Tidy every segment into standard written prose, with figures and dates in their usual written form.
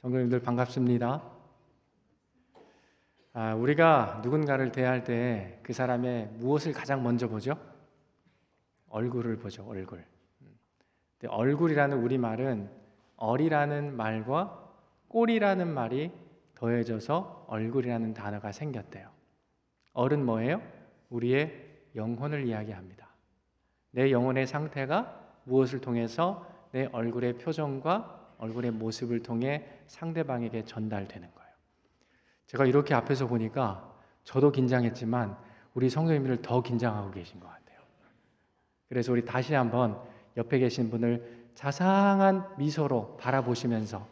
성도님들 반갑습니다. 우리가 누군가를 대할 때 그 사람의 무엇을 가장 먼저 보죠? 얼굴을 보죠, 얼굴. 근데 얼굴이라는 우리말은 얼이라는 말과 꼴이라는 말이 더해져서 얼굴이라는 단어가 생겼대요. 얼은 뭐예요? 우리의 영혼을 이야기합니다. 내 영혼의 상태가 무엇을 통해서 내 얼굴의 표정과 얼굴의 모습을 통해 상대방에게 전달되는 거예요. 제가 이렇게 앞에서 보니까 저도 긴장했지만 우리 성도님들 더 긴장하고 계신 것 같아요. 그래서 우리 다시 한번 옆에 계신 분을 자상한 미소로 바라보시면서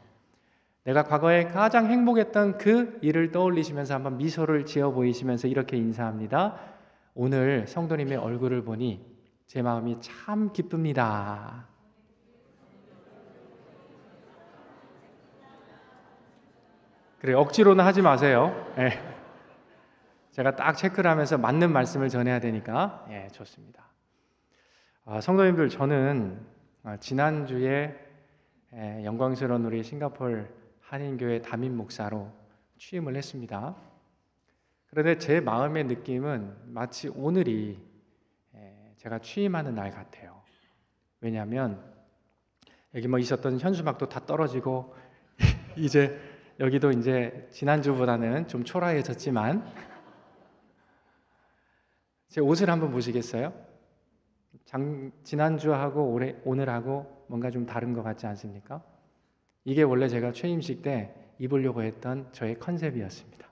내가 과거에 가장 행복했던 그 일을 떠올리시면서 한번 미소를 지어 보이시면서 이렇게 인사합니다. 오늘 성도님의 얼굴을 보니 제 마음이 참 기쁩니다. 그래, 억지로는 하지 마세요. 네. 제가 딱 체크를 하면서 맞는 말씀을 전해야 되니까 좋습니다. 성도님들, 저는 지난주에 영광스러운 우리 싱가포르 한인교회 담임 목사로 취임을 했습니다. 그런데 제 마음의 느낌은 마치 오늘이 제가 취임하는 날 같아요. 왜냐하면 여기 있었던 현수막도 다 떨어지고 이제 여기도 이제 지난주보다는 좀 초라해졌지만 제 옷을 한번 보시겠어요? 지난주하고 오늘하고 뭔가 좀 다른 것 같지 않습니까? 이게 원래 제가 취임식 때 입으려고 했던 저의 컨셉이었습니다.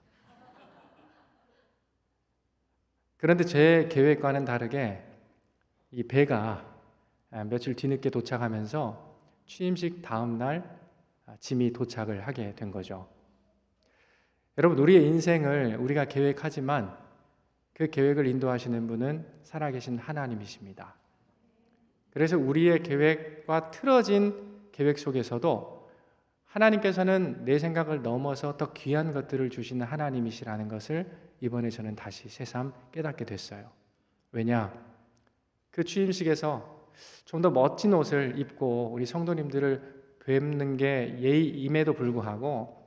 그런데 제 계획과는 다르게 이 배가 며칠 뒤늦게 도착하면서 취임식 다음 날 짐이 도착을 하게 된 거죠. 여러분, 우리의 인생을 우리가 계획하지만 그 계획을 인도하시는 분은 살아계신 하나님이십니다. 그래서 우리의 계획과 틀어진 계획 속에서도 하나님께서는 내 생각을 넘어서 더 귀한 것들을 주시는 하나님이시라는 것을 이번에 저는 다시 새삼 깨닫게 됐어요. 왜냐? 그 취임식에서 좀 더 멋진 옷을 입고 우리 성도님들을 뵙는 게 예의임에도 불구하고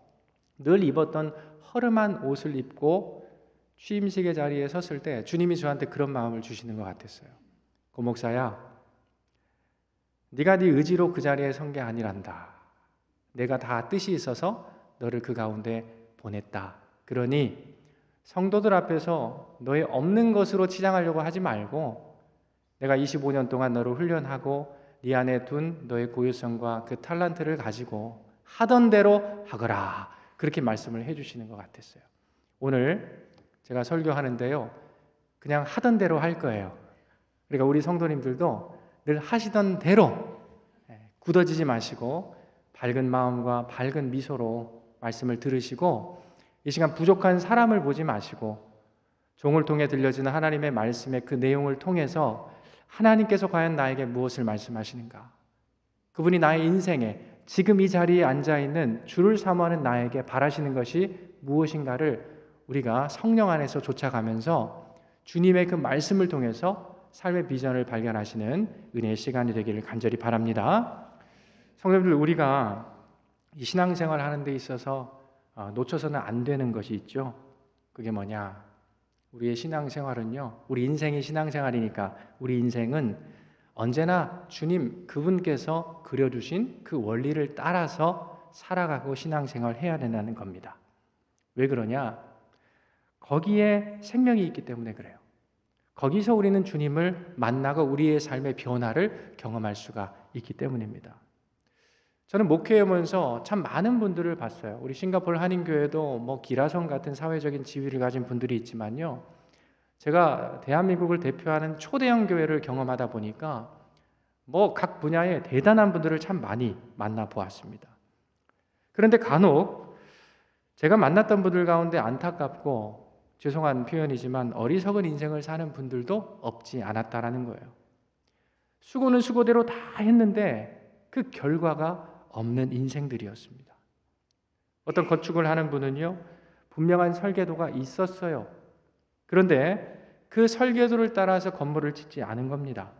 늘 입었던 허름한 옷을 입고 취임식의 자리에 섰을 때 주님이 저한테 그런 마음을 주시는 것 같았어요. 고 목사야, 네가 네 의지로 그 자리에 선 게 아니란다. 내가 다 뜻이 있어서 너를 그 가운데 보냈다. 그러니 성도들 앞에서 너의 없는 것으로 치장하려고 하지 말고 내가 25년 동안 너를 훈련하고 네 안에 둔 너의 고유성과 그 탤런트를 가지고 하던 대로 하거라. 그렇게 말씀을 해주시는 것 같았어요. 오늘 제가 설교하는데요, 그냥 하던 대로 할 거예요. 그러니까 우리 성도님들도 늘 하시던 대로 굳어지지 마시고 밝은 마음과 밝은 미소로 말씀을 들으시고 이 시간 부족한 사람을 보지 마시고 종을 통해 들려지는 하나님의 말씀의 그 내용을 통해서 하나님께서 과연 나에게 무엇을 말씀하시는가? 그분이 나의 인생에 지금 이 자리에 앉아있는 주를 사모하는 나에게 바라시는 것이 무엇인가를 우리가 성령 안에서 쫓아가면서 주님의 그 말씀을 통해서 삶의 비전을 발견하시는 은혜의 시간이 되기를 간절히 바랍니다. 성도님들, 우리가 이 신앙생활 하는 데 있어서 놓쳐서는 안 되는 것이 있죠. 그게 뭐냐? 우리의 신앙생활은요, 우리 인생이 신앙생활이니까 우리 인생은 언제나 주님 그분께서 그려주신 그 원리를 따라서 살아가고 신앙생활을 해야 된다는 겁니다. 왜 그러냐? 거기에 생명이 있기 때문에 그래요. 거기서 우리는 주님을 만나고 우리의 삶의 변화를 경험할 수가 있기 때문입니다. 저는 목회하면서 참 많은 분들을 봤어요. 우리 싱가포르 한인교회도 기라성 같은 사회적인 지위를 가진 분들이 있지만요, 제가 대한민국을 대표하는 초대형 교회를 경험하다 보니까 각 분야에 대단한 분들을 참 많이 만나보았습니다. 그런데 간혹 제가 만났던 분들 가운데 안타깝고 죄송한 표현이지만 어리석은 인생을 사는 분들도 없지 않았다라는 거예요. 수고는 수고대로 다 했는데 그 결과가 없는 인생들이었습니다. 어떤 건축을 하는 분은요, 분명한 설계도가 있었어요. 그런데 그 설계도를 따라서 건물을 짓지 않은 겁니다.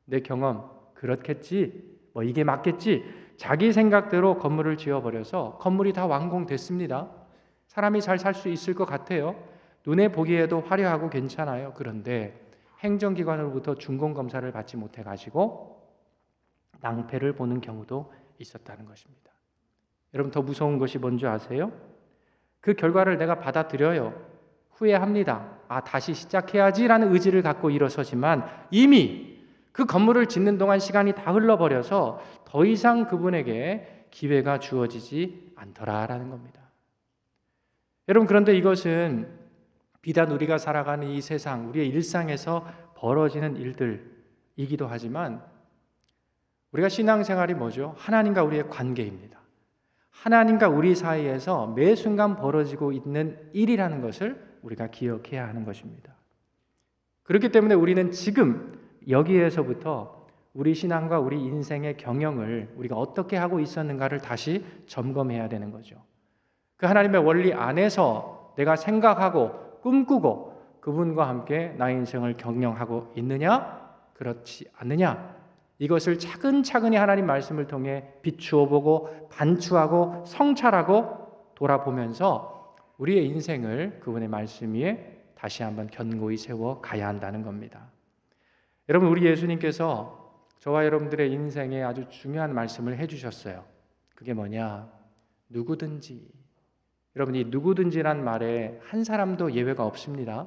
내 경험, 그렇겠지, 이게 맞겠지, 자기 생각대로 건물을 지어버려서 건물이 다 완공됐습니다. 사람이 잘 살 수 있을 것 같아요. 눈에 보기에도 화려하고 괜찮아요. 그런데 행정기관으로부터 준공검사를 받지 못해가지고 낭패를 보는 경우도 있었다는 것입니다. 여러분, 더 무서운 것이 뭔지 아세요? 그 결과를 내가 받아들여요. 후회합니다. 다시 시작해야지라는 의지를 갖고 일어서지만 이미 그 건물을 짓는 동안 시간이 다 흘러버려서 더 이상 그분에게 기회가 주어지지 않더라라는 겁니다. 여러분, 그런데 이것은 비단 우리가 살아가는 이 세상, 우리의 일상에서 벌어지는 일들이기도 하지만 우리가 신앙생활이 뭐죠? 하나님과 우리의 관계입니다. 하나님과 우리 사이에서 매 순간 벌어지고 있는 일이라는 것을 우리가 기억해야 하는 것입니다. 그렇기 때문에 우리는 지금 여기에서부터 우리 신앙과 우리 인생의 경영을 우리가 어떻게 하고 있었는가를 다시 점검해야 되는 거죠. 그 하나님의 원리 안에서 내가 생각하고 꿈꾸고 그분과 함께 나의 인생을 경영하고 있느냐, 그렇지 않느냐, 이것을 차근차근히 하나님 말씀을 통해 비추어 보고 반추하고 성찰하고 돌아보면서 우리의 인생을 그분의 말씀 위에 다시 한번 견고히 세워 가야 한다는 겁니다. 여러분, 우리 예수님께서 저와 여러분들의 인생에 아주 중요한 말씀을 해주셨어요. 그게 뭐냐? 누구든지. 여러분, 이 누구든지란 말에 한 사람도 예외가 없습니다.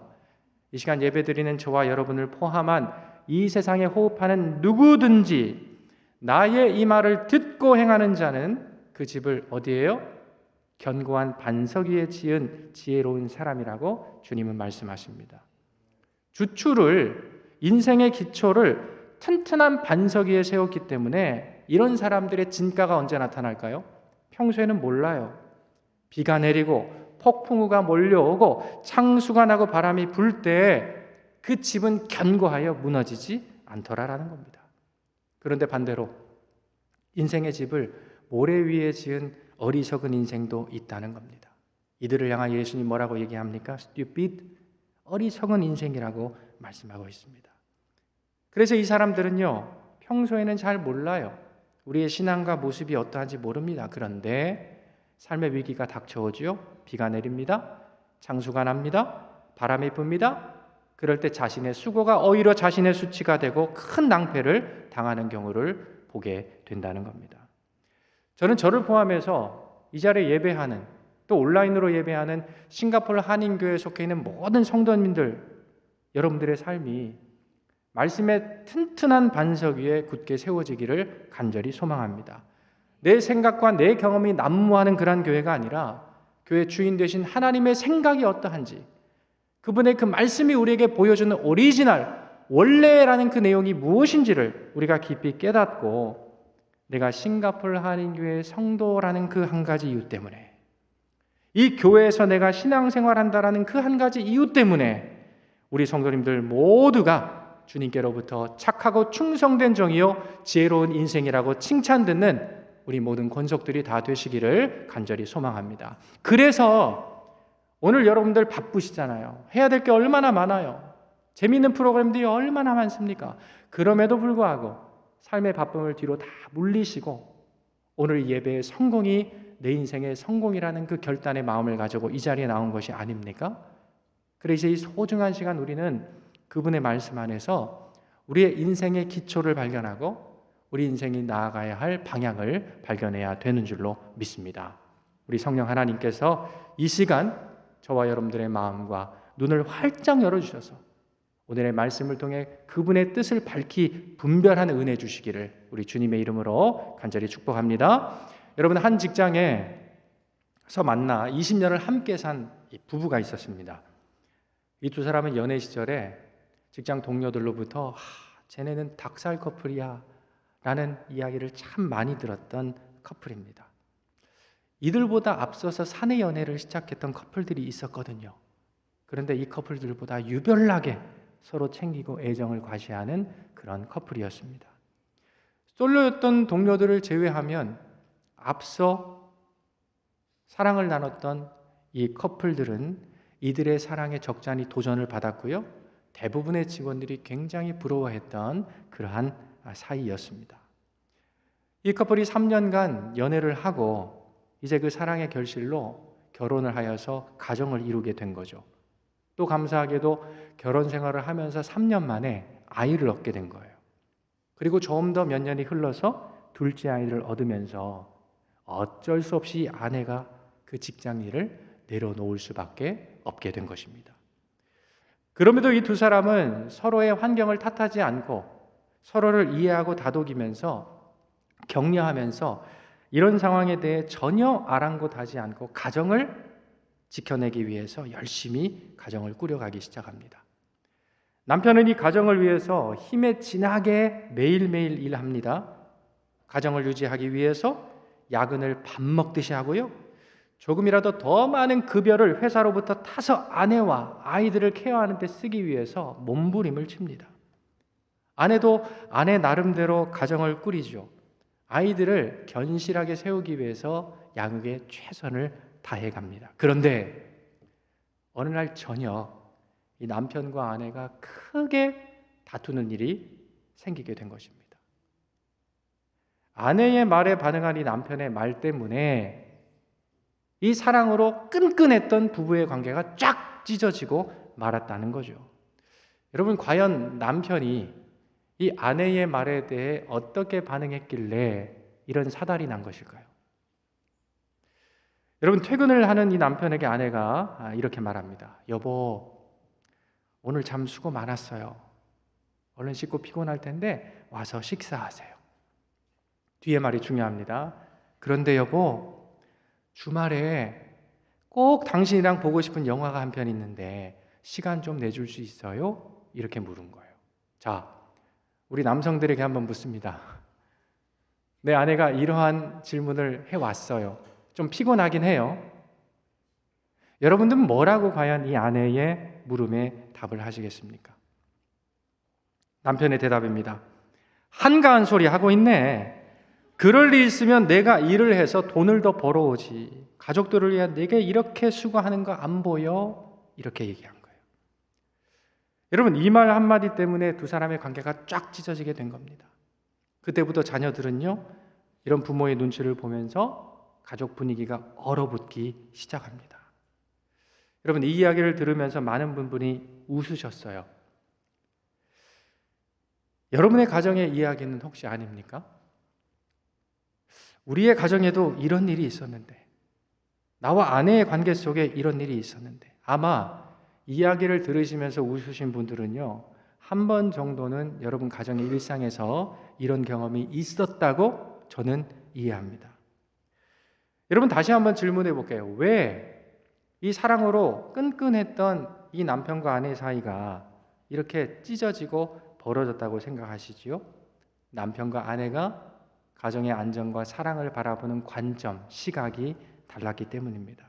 이 시간 예배드리는 저와 여러분을 포함한 이 세상에 호흡하는 누구든지 나의 이 말을 듣고 행하는 자는 그 집을 어디에요? 견고한 반석 위에 지은 지혜로운 사람이라고 주님은 말씀하십니다. 주추를, 인생의 기초를 튼튼한 반석 위에 세웠기 때문에 이런 사람들의 진가가 언제 나타날까요? 평소에는 몰라요. 비가 내리고 폭풍우가 몰려오고 창수가 나고 바람이 불 때 그 집은 견고하여 무너지지 않더라라는 겁니다. 그런데 반대로 인생의 집을 모래 위에 지은 어리석은 인생도 있다는 겁니다. 이들을 향하여 예수님 뭐라고 얘기합니까? stupid, 어리석은 인생이라고 말씀하고 있습니다. 그래서 이 사람들은요, 평소에는 잘 몰라요. 우리의 신앙과 모습이 어떠한지 모릅니다. 그런데 삶의 위기가 닥쳐오지요. 비가 내립니다. 창수가 납니다. 바람이 붑니다. 그럴 때 자신의 수고가 오히려 자신의 수치가 되고 큰 낭패를 당하는 경우를 보게 된다는 겁니다. 저는 저를 포함해서 이 자리에 예배하는, 또 온라인으로 예배하는 싱가포르 한인교회에 속해 있는 모든 성도님들, 여러분들의 삶이 말씀의 튼튼한 반석 위에 굳게 세워지기를 간절히 소망합니다. 내 생각과 내 경험이 난무하는 그런 교회가 아니라 교회 주인 되신 하나님의 생각이 어떠한지, 그분의 그 말씀이 우리에게 보여주는 오리지널, 원래라는 그 내용이 무엇인지를 우리가 깊이 깨닫고 내가 싱가포르 한인교회의 성도라는 그 한 가지 이유 때문에, 이 교회에서 내가 신앙생활한다라는 그 한 가지 이유 때문에 우리 성도님들 모두가 주님께로부터 착하고 충성된 종이요 지혜로운 인생이라고 칭찬듣는 우리 모든 권속들이 다 되시기를 간절히 소망합니다. 그래서 오늘 여러분들 바쁘시잖아요. 해야 될 게 얼마나 많아요. 재미있는 프로그램들이 얼마나 많습니까? 그럼에도 불구하고 삶의 바쁨을 뒤로 다 물리시고 오늘 예배의 성공이 내 인생의 성공이라는 그 결단의 마음을 가지고 이 자리에 나온 것이 아닙니까? 그래서 이 소중한 시간 우리는 그분의 말씀 안에서 우리의 인생의 기초를 발견하고 우리 인생이 나아가야 할 방향을 발견해야 되는 줄로 믿습니다. 우리 성령 하나님께서 이 시간 저와 여러분들의 마음과 눈을 활짝 열어주셔서 오늘의 말씀을 통해 그분의 뜻을 밝히 분별하는 은혜 주시기를 우리 주님의 이름으로 간절히 축복합니다. 여러분, 한 직장에서 만나 20년을 함께 산 부부가 있었습니다. 이 두 사람은 연애 시절에 직장 동료들로부터 쟤네는 닭살 커플이야 라는 이야기를 참 많이 들었던 커플입니다. 이들보다 앞서서 사내 연애를 시작했던 커플들이 있었거든요. 그런데 이 커플들보다 유별나게 서로 챙기고 애정을 과시하는 그런 커플이었습니다. 솔로였던 동료들을 제외하면 앞서 사랑을 나눴던 이 커플들은 이들의 사랑에 적잖이 도전을 받았고요. 대부분의 직원들이 굉장히 부러워했던 그러한 사이였습니다. 이 커플이 3년간 연애를 하고 이제 그 사랑의 결실로 결혼을 하여서 가정을 이루게 된 거죠. 또 감사하게도 결혼 생활을 하면서 3년 만에 아이를 얻게 된 거예요. 그리고 좀 더 몇 년이 흘러서 둘째 아이를 얻으면서 어쩔 수 없이 아내가 그 직장 일을 내려놓을 수밖에 없게 된 것입니다. 그럼에도 이 두 사람은 서로의 환경을 탓하지 않고 서로를 이해하고 다독이면서 격려하면서 이런 상황에 대해 전혀 아랑곳하지 않고 가정을 지켜내기 위해서 열심히 가정을 꾸려가기 시작합니다. 남편은 이 가정을 위해서 힘에 진하게 매일매일 일합니다. 가정을 유지하기 위해서 야근을 밥 먹듯이 하고요. 조금이라도 더 많은 급여를 회사로부터 타서 아내와 아이들을 케어하는 데 쓰기 위해서 몸부림을 칩니다. 아내도 아내 나름대로 가정을 꾸리죠. 아이들을 견실하게 세우기 위해서 양육에 최선을 다해갑니다. 그런데 어느 날 저녁 이 남편과 아내가 크게 다투는 일이 생기게 된 것입니다. 아내의 말에 반응한 이 남편의 말 때문에 이 사랑으로 끈끈했던 부부의 관계가 쫙 찢어지고 말았다는 거죠. 여러분, 과연 남편이 이 아내의 말에 대해 어떻게 반응했길래 이런 사달이 난 것일까요? 여러분, 퇴근을 하는 이 남편에게 아내가 이렇게 말합니다. 여보, 오늘 참 수고 많았어요. 얼른 씻고 피곤할 텐데 와서 식사하세요. 뒤에 말이 중요합니다. 그런데 여보, 주말에 꼭 당신이랑 보고 싶은 영화가 한 편 있는데 시간 좀 내줄 수 있어요? 이렇게 물은 거예요. 자, 우리 남성들에게 한번 묻습니다. 내 아내가 이러한 질문을 해왔어요. 좀 피곤하긴 해요. 여러분들은 뭐라고 과연 이 아내의 물음에 답을 하시겠습니까? 남편의 대답입니다. 한가한 소리 하고 있네. 그럴 일 있으면 내가 일을 해서 돈을 더 벌어오지. 가족들을 위해 내게 이렇게 수고하는 거 안 보여? 이렇게 얘기한 거예요. 여러분, 이 말 한마디 때문에 두 사람의 관계가 쫙 찢어지게 된 겁니다. 그때부터 자녀들은요, 이런 부모의 눈치를 보면서 가족 분위기가 얼어붙기 시작합니다. 여러분, 이 이야기를 들으면서 많은 분들이 웃으셨어요. 여러분의 가정의 이야기는 혹시 아닙니까? 우리의 가정에도 이런 일이 있었는데, 나와 아내의 관계 속에 이런 일이 있었는데, 아마 이야기를 들으시면서 웃으신 분들은요, 한 번 정도는 여러분 가정의 일상에서 이런 경험이 있었다고 저는 이해합니다. 여러분, 다시 한번 질문해 볼게요. 왜 이 사랑으로 끈끈했던 이 남편과 아내 사이가 이렇게 찢어지고 벌어졌다고 생각하시지요? 남편과 아내가 가정의 안정과 사랑을 바라보는 관점, 시각이 달랐기 때문입니다.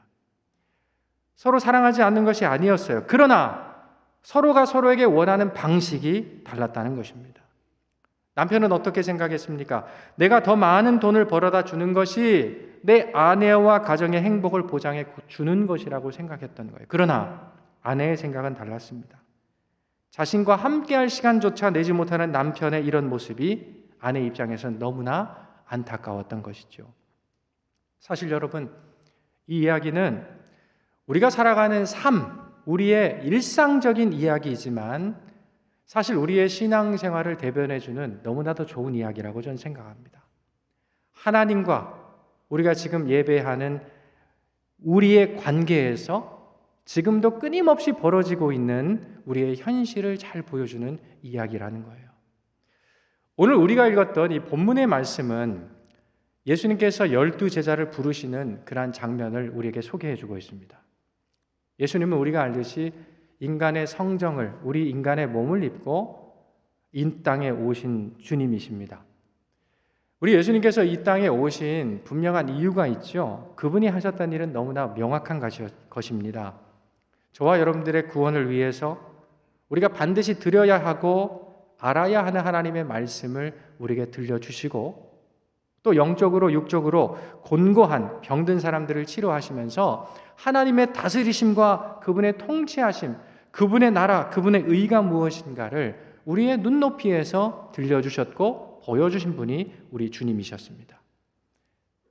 서로 사랑하지 않는 것이 아니었어요. 그러나 서로가 서로에게 원하는 방식이 달랐다는 것입니다. 남편은 어떻게 생각했습니까? 내가 더 많은 돈을 벌어다 주는 것이 내 아내와 가정의 행복을 보장해 주는 것이라고 생각했던 거예요. 그러나 아내의 생각은 달랐습니다. 자신과 함께할 시간조차 내지 못하는 남편의 이런 모습이 아내 입장에서는 너무나 안타까웠던 것이죠. 사실 여러분, 이 이야기는 우리가 살아가는 삶, 우리의 일상적인 이야기이지만 사실 우리의 신앙생활을 대변해주는 너무나도 좋은 이야기라고 저는 생각합니다. 하나님과 우리가 지금 예배하는 우리의 관계에서 지금도 끊임없이 벌어지고 있는 우리의 현실을 잘 보여주는 이야기라는 거예요. 오늘 우리가 읽었던 이 본문의 말씀은 예수님께서 12제자를 부르시는 그러한 장면을 우리에게 소개해주고 있습니다. 예수님은 우리가 알듯이 인간의 성정을, 우리 인간의 몸을 입고 이 땅에 오신 주님이십니다. 우리 예수님께서 이 땅에 오신 분명한 이유가 있죠. 그분이 하셨던 일은 너무나 명확한 것입니다. 저와 여러분들의 구원을 위해서 우리가 반드시 드려야 하고 알아야 하는 하나님의 말씀을 우리에게 들려주시고 또 영적으로 육적으로 곤고한 병든 사람들을 치료하시면서 하나님의 다스리심과 그분의 통치하심, 그분의 나라, 그분의 의가 무엇인가를 우리의 눈높이에서 들려주셨고 보여주신 분이 우리 주님이셨습니다.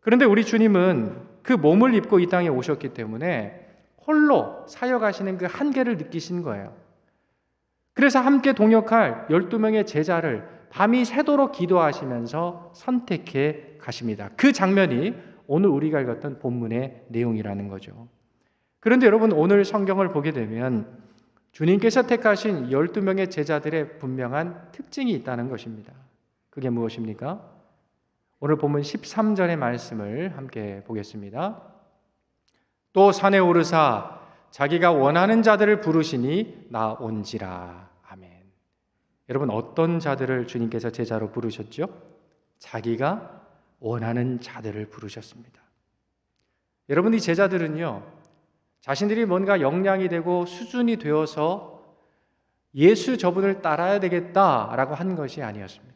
그런데 우리 주님은 그 몸을 입고 이 땅에 오셨기 때문에 홀로 사역하시는 그 한계를 느끼신 거예요. 그래서 함께 동역할 12명의 제자를 밤이 새도록 기도하시면서 선택해 가십니다. 그 장면이 오늘 우리가 읽었던 본문의 내용이라는 거죠. 그런데 여러분, 오늘 성경을 보게 되면 주님께서 택하신 12명의 제자들의 분명한 특징이 있다는 것입니다. 그게 무엇입니까? 오늘 본문 13절의 말씀을 함께 보겠습니다. 또 산에 오르사 자기가 원하는 자들을 부르시니 나온지라. 아멘. 여러분, 어떤 자들을 주님께서 제자로 부르셨죠? 자기가 원하는 자들을 부르셨습니다. 여러분, 이 제자들은요, 자신들이 뭔가 역량이 되고 수준이 되어서 예수 저분을 따라야 되겠다라고 한 것이 아니었습니다.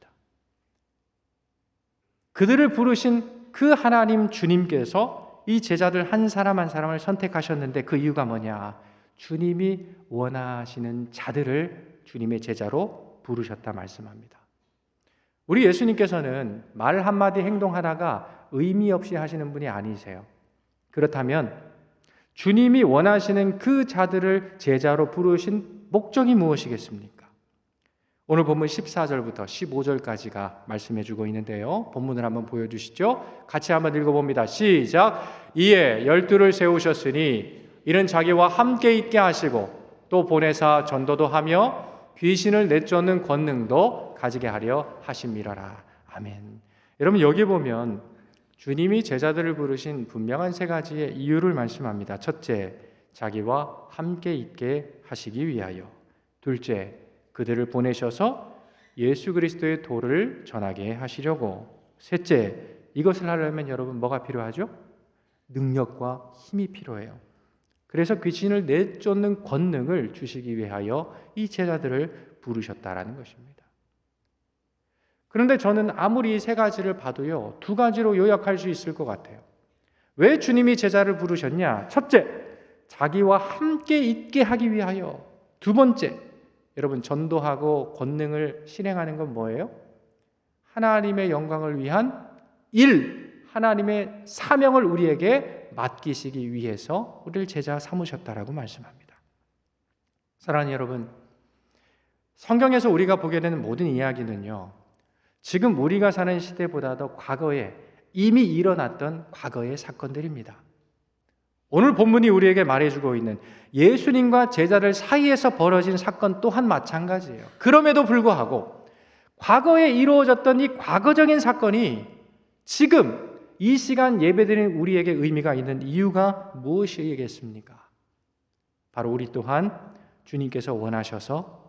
그들을 부르신 그 하나님 주님께서 이 제자들 한 사람 한 사람을 선택하셨는데 그 이유가 뭐냐? 주님이 원하시는 자들을 주님의 제자로 부르셨다 말씀합니다. 우리 예수님께서는 말 한마디 행동 하나가 의미 없이 하시는 분이 아니세요. 그렇다면 주님이 원하시는 그 자들을 제자로 부르신 목적이 무엇이겠습니까? 오늘 본문 14절부터 15절까지가 말씀해 주고 있는데요. 본문을 한번 보여주시죠. 같이 한번 읽어봅니다. 시작. 이에 12를 세우셨으니 이는 자기와 함께 있게 하시고 또 보내사 전도도 하며 귀신을 내쫓는 권능도 가지게 하려 하심이라라. 아멘. 여러분, 여기 보면 주님이 제자들을 부르신 분명한 세 가지의 이유를 말씀합니다. 첫째, 자기와 함께 있게 하시기 위하여. 둘째, 그들을 보내셔서 예수 그리스도의 도를 전하게 하시려고. 셋째, 이것을 하려면 여러분 뭐가 필요하죠? 능력과 힘이 필요해요. 그래서 귀신을 내쫓는 권능을 주시기 위하여 이 제자들을 부르셨다라는 것입니다. 그런데 저는 아무리 이 세 가지를 봐도요, 두 가지로 요약할 수 있을 것 같아요. 왜 주님이 제자를 부르셨냐? 첫째, 자기와 함께 있게 하기 위하여. 두 번째, 여러분, 전도하고 권능을 실행하는 건 뭐예요? 하나님의 영광을 위한 일, 하나님의 사명을 우리에게 맡기시기 위해서 우리를 제자 삼으셨다라고 말씀합니다. 사랑하는 여러분, 성경에서 우리가 보게 되는 모든 이야기는요, 지금 우리가 사는 시대보다도 과거에 이미 일어났던 과거의 사건들입니다. 오늘 본문이 우리에게 말해주고 있는 예수님과 제자들 사이에서 벌어진 사건 또한 마찬가지예요. 그럼에도 불구하고 과거에 이루어졌던 이 과거적인 사건이 지금 이 시간 예배드리는 우리에게 의미가 있는 이유가 무엇이겠습니까? 바로 우리 또한 주님께서 원하셔서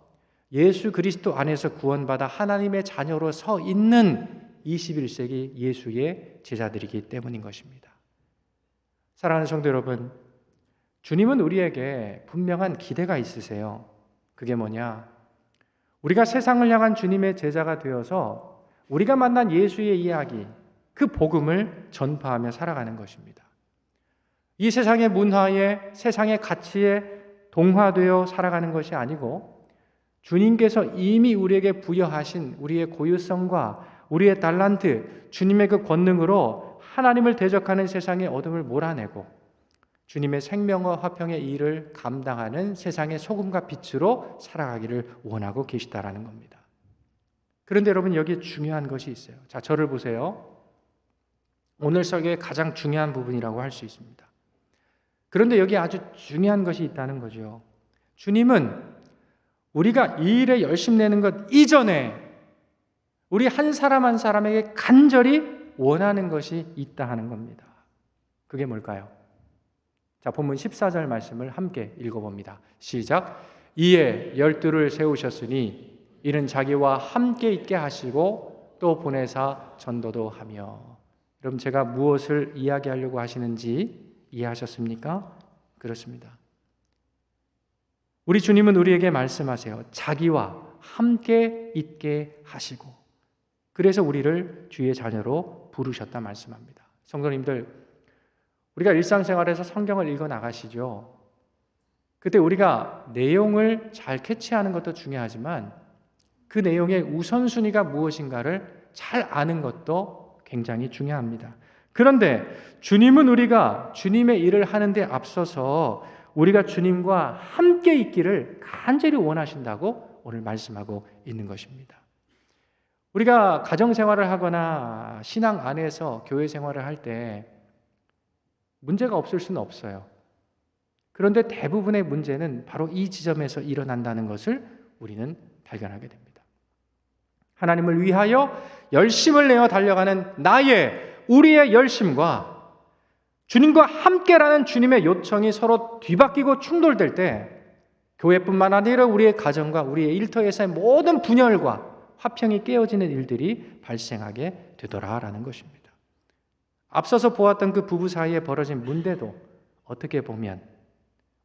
예수 그리스도 안에서 구원받아 하나님의 자녀로 서 있는 21세기 예수의 제자들이기 때문인 것입니다. 사랑하는 성도 여러분, 주님은 우리에게 분명한 기대가 있으세요. 그게 뭐냐? 우리가 세상을 향한 주님의 제자가 되어서 우리가 만난 예수의 이야기, 그 복음을 전파하며 살아가는 것입니다. 이 세상의 문화에, 세상의 가치에 동화되어 살아가는 것이 아니고 주님께서 이미 우리에게 부여하신 우리의 고유성과 우리의 달란트, 주님의 그 권능으로 하나님을 대적하는 세상의 어둠을 몰아내고 주님의 생명과 화평의 일을 감당하는 세상의 소금과 빛으로 살아가기를 원하고 계시다라는 겁니다. 그런데 여러분, 여기에 중요한 것이 있어요. 자, 저를 보세요. 오늘 설교의 가장 중요한 부분이라고 할 수 있습니다. 그런데 여기 아주 중요한 것이 있다는 거죠. 주님은 우리가 이 일에 열심 내는 것 이전에 우리 한 사람 한 사람에게 간절히 원하는 것이 있다 하는 겁니다. 그게 뭘까요? 자, 본문 14절 말씀을 함께 읽어봅니다. 시작. 이에 12를 세우셨으니 이는 자기와 함께 있게 하시고 또 보내사 전도도 하며. 여러분, 제가 무엇을 이야기하려고 하시는지 이해하셨습니까? 그렇습니다. 우리 주님은 우리에게 말씀하세요. 자기와 함께 있게 하시고, 그래서 우리를 주의 자녀로 부르셨다 말씀합니다. 성도님들, 우리가 일상생활에서 성경을 읽어 나가시죠. 그때 우리가 내용을 잘 캐치하는 것도 중요하지만 그 내용의 우선순위가 무엇인가를 잘 아는 것도 굉장히 중요합니다. 그런데 주님은 우리가 주님의 일을 하는데 앞서서 우리가 주님과 함께 있기를 간절히 원하신다고 오늘 말씀하고 있는 것입니다. 우리가 가정생활을 하거나 신앙 안에서 교회 생활을 할 때 문제가 없을 수는 없어요. 그런데 대부분의 문제는 바로 이 지점에서 일어난다는 것을 우리는 발견하게 됩니다. 하나님을 위하여 열심을 내어 달려가는 우리의 열심과 주님과 함께라는 주님의 요청이 서로 뒤바뀌고 충돌될 때 교회뿐만 아니라 우리의 가정과 우리의 일터에서의 모든 분열과 화평이 깨어지는 일들이 발생하게 되더라라는 것입니다. 앞서서 보았던 그 부부 사이에 벌어진 문제도 어떻게 보면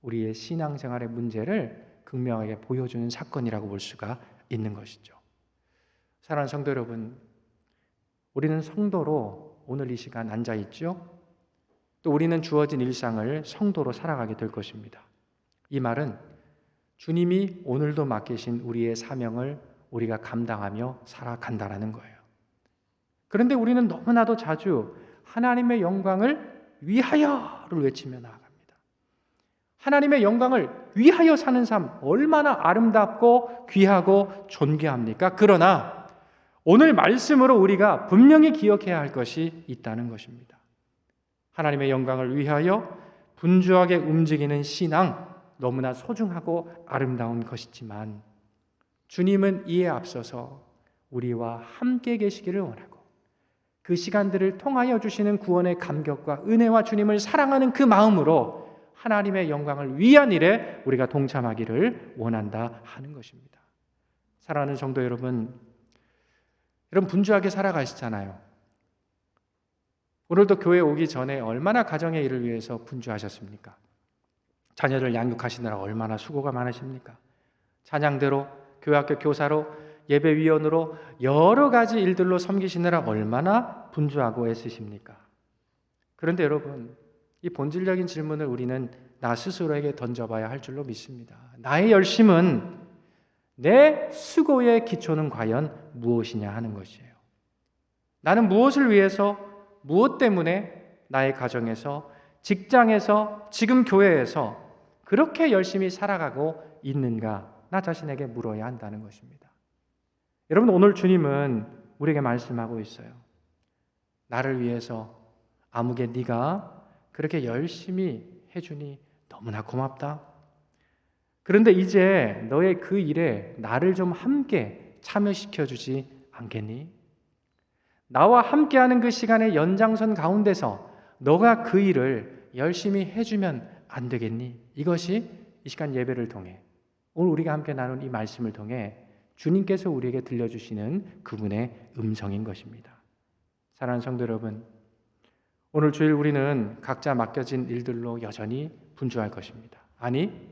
우리의 신앙생활의 문제를 극명하게 보여주는 사건이라고 볼 수가 있는 것이죠. 사랑하는 성도 여러분, 우리는 성도로 오늘 이 시간 앉아 있죠. 또 우리는 주어진 일상을 성도로 살아가게 될 것입니다. 이 말은 주님이 오늘도 맡기신 우리의 사명을 우리가 감당하며 살아간다라는 거예요. 그런데 우리는 너무나도 자주 하나님의 영광을 위하여를 외치며 나아갑니다. 하나님의 영광을 위하여 사는 삶 얼마나 아름답고 귀하고 존귀합니까? 그러나 오늘 말씀으로 우리가 분명히 기억해야 할 것이 있다는 것입니다. 하나님의 영광을 위하여 분주하게 움직이는 신앙 너무나 소중하고 아름다운 것이지만 주님은 이에 앞서서 우리와 함께 계시기를 원하고 그 시간들을 통하여 주시는 구원의 감격과 은혜와 주님을 사랑하는 그 마음으로 하나님의 영광을 위한 일에 우리가 동참하기를 원한다 하는 것입니다. 사랑하는 성도 여러분 분주하게 살아가시잖아요. 오늘도 교회 오기 전에 얼마나 가정의 일을 위해서 분주하셨습니까? 자녀를 양육하시느라 얼마나 수고가 많으십니까? 찬양대로, 교회학교 교사로, 예배위원으로 여러 가지 일들로 섬기시느라 얼마나 분주하고 애쓰십니까? 그런데 여러분, 이 본질적인 질문을 우리는 나 스스로에게 던져봐야 할 줄로 믿습니다. 나의 열심은, 내 수고의 기초는 과연 무엇이냐 하는 것이에요. 나는 무엇을 위해서, 무엇 때문에 나의 가정에서, 직장에서, 지금 교회에서 그렇게 열심히 살아가고 있는가 나 자신에게 물어야 한다는 것입니다. 여러분, 오늘 주님은 우리에게 말씀하고 있어요. 나를 위해서 아무개 네가 그렇게 열심히 해주니 너무나 고맙다. 그런데 이제 너의 그 일에 나를 좀 함께 참여시켜주지 않겠니? 나와 함께하는 그 시간의 연장선 가운데서 너가 그 일을 열심히 해주면 안 되겠니? 이것이 이 시간 예배를 통해 오늘 우리가 함께 나눈 이 말씀을 통해 주님께서 우리에게 들려주시는 그분의 음성인 것입니다. 사랑하는 성도 여러분, 오늘 주일 우리는 각자 맡겨진 일들로 여전히 분주할 것입니다. 아니,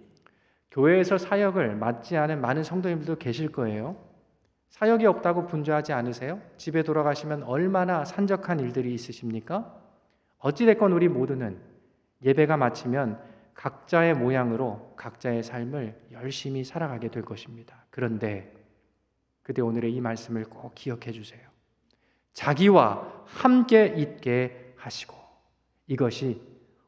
교회에서 사역을 맡지 않은 많은 성도님들도 계실 거예요. 사역이 없다고 분주하지 않으세요? 집에 돌아가시면 얼마나 산적한 일들이 있으십니까? 어찌됐건 우리 모두는 예배가 마치면 각자의 모양으로 각자의 삶을 열심히 살아가게 될 것입니다. 그런데 그때 오늘의 이 말씀을 꼭 기억해 주세요. 자기와 함께 있게 하시고, 이것이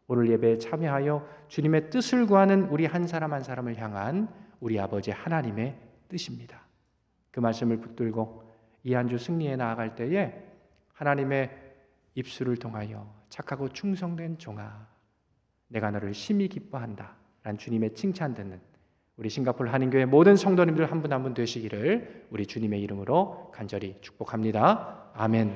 오늘 예배에 참여하여 주님의 뜻을 구하는 우리 한 사람 한 사람을 향한 우리 아버지 하나님의 뜻입니다. 그 말씀을 붙들고 이 한 주 승리에 나아갈 때에 하나님의 입술을 통하여 착하고 충성된 종아, 내가 너를 심히 기뻐한다 라는 주님의 칭찬 듣는 우리 싱가포르 한인교회 모든 성도님들 한 분 한 분 되시기를 우리 주님의 이름으로 간절히 축복합니다. 아멘.